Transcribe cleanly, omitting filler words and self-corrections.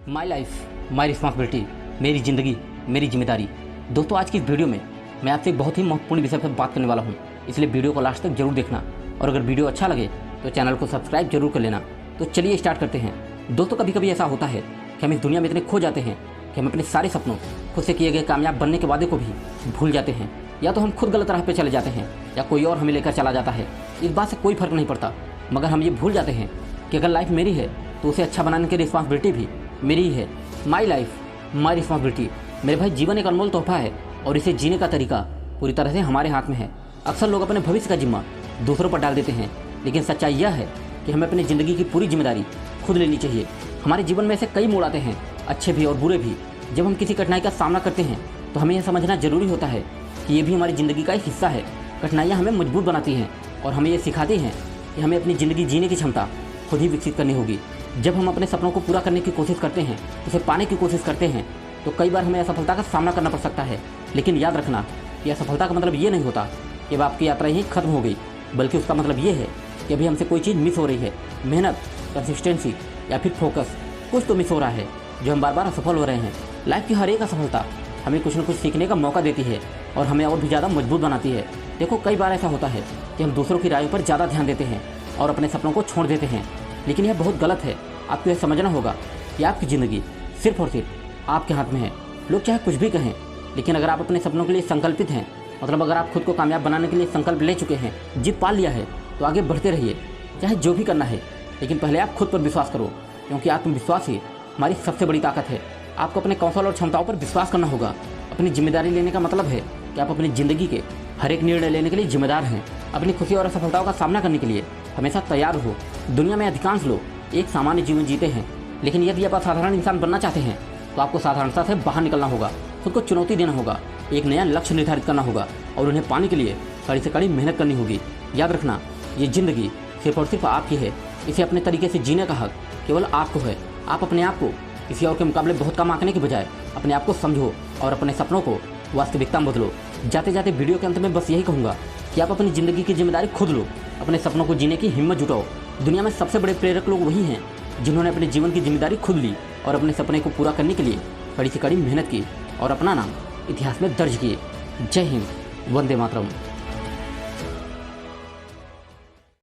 My life my responsibility, मेरी ज़िंदगी मेरी जिम्मेदारी। दोस्तों, आज की इस वीडियो में मैं आपसे एक बहुत ही महत्वपूर्ण विषय पर बात करने वाला हूँ, इसलिए वीडियो को लास्ट तक जरूर देखना और अगर वीडियो अच्छा लगे तो चैनल को सब्सक्राइब जरूर कर लेना। तो चलिए स्टार्ट करते हैं। दोस्तों, कभी कभी ऐसा होता है कि हम इस दुनिया में इतने खो जाते हैं कि हम अपने सारे सपनों, खुद से किए गए कामयाब बनने के वादे को भी भूल जाते हैं, या तो हम खुद गलत राह पर चले जाते हैं या कोई और हमें लेकर चला जाता है। इस बात से कोई फर्क नहीं पड़ता, मगर हम ये भूल जाते हैं कि अगर लाइफ मेरी है तो उसे अच्छा बनाने की रिस्पॉन्सिबिलिटी भी मेरी ही है। My life my responsibility. मेरे भाई, जीवन एक अनमोल तोहफा है और इसे जीने का तरीका पूरी तरह से हमारे हाथ में है। अक्सर लोग अपने भविष्य का जिम्मा दूसरों पर डाल देते हैं, लेकिन सच्चाई यह है कि हमें अपनी ज़िंदगी की पूरी जिम्मेदारी खुद लेनी चाहिए। हमारे जीवन में ऐसे कई मोड़ आते हैं, अच्छे भी और बुरे भी। जब हम किसी कठिनाई का सामना करते हैं तो हमें यह समझना जरूरी होता है कि ये भी हमारी ज़िंदगी का एक हिस्सा है। कठिनाइयाँ हमें मजबूत बनाती हैं और हमें ये सिखाती हैं कि हमें अपनी ज़िंदगी जीने की क्षमता खुद ही विकसित करनी होगी। जब हम अपने सपनों को पूरा करने की कोशिश करते हैं, उसे पाने की कोशिश करते हैं, तो कई बार हमें असफलता का सामना करना पड़ सकता है। लेकिन याद रखना कि असफलता का मतलब ये नहीं होता कि अब आपकी यात्रा यहीं खत्म हो गई, बल्कि उसका मतलब ये है कि अभी हमसे कोई चीज़ मिस हो रही है। मेहनत, कंसिस्टेंसी या फिर फोकस, कुछ तो मिस हो रहा है जो हम बार बार असफल हो रहे हैं। लाइफ की हर एक असफलता हमें कुछ न कुछ सीखने का मौका देती है और हमें और भी ज़्यादा मजबूत बनाती है। देखो, कई बार ऐसा होता है कि हम दूसरों की रायों पर ज़्यादा ध्यान देते हैं और अपने सपनों को छोड़ देते हैं, लेकिन यह बहुत गलत है। आपको यह समझना होगा कि आपकी ज़िंदगी सिर्फ और सिर्फ आपके हाथ में है। लोग चाहे कुछ भी कहें, लेकिन अगर आप अपने सपनों के लिए संकल्पित हैं, मतलब अगर आप खुद को कामयाब बनाने के लिए संकल्प ले चुके हैं, जीत पा लिया है, तो आगे बढ़ते रहिए, चाहे जो भी करना है। लेकिन पहले आप खुद पर विश्वास करो, क्योंकि आत्मविश्वास ही हमारी सबसे बड़ी ताकत है। आपको अपने कौशल और क्षमताओं पर विश्वास करना होगा। अपनी जिम्मेदारी लेने का मतलब है कि आप अपनी ज़िंदगी के हर एक निर्णय लेने के लिए जिम्मेदार हैं। अपनी खुशी और असफलताओं का सामना करने के लिए हमेशा तैयार हो। दुनिया में अधिकांश लोग एक सामान्य जीवन जीते हैं, लेकिन यदि आप असाधारण इंसान बनना चाहते हैं तो आपको साधारणता से बाहर निकलना होगा, खुद को चुनौती देना होगा, एक नया लक्ष्य निर्धारित करना होगा और उन्हें पाने के लिए कड़ी से कड़ी मेहनत करनी होगी। याद रखना, ये ज़िंदगी सिर्फ और सिर्फ आपकी है। इसे अपने तरीके से जीने का हक केवल आपको है। आप अपने आप को किसी और के मुकाबले बहुत कम आंकने के बजाय अपने आप को समझो और अपने सपनों को वास्तविकता में बदलो। जाते जाते वीडियो के अंत में बस यही कहूँगा कि आप अपनी ज़िंदगी की जिम्मेदारी खुद लो, अपने सपनों को जीने की हिम्मत जुटाओ। दुनिया में सबसे बड़े प्रेरक लोग वही हैं जिन्होंने अपने जीवन की जिम्मेदारी खुद ली और अपने सपने को पूरा करने के लिए कड़ी से कड़ी मेहनत की और अपना नाम इतिहास में दर्ज किए। जय हिंद, वंदे मातरम।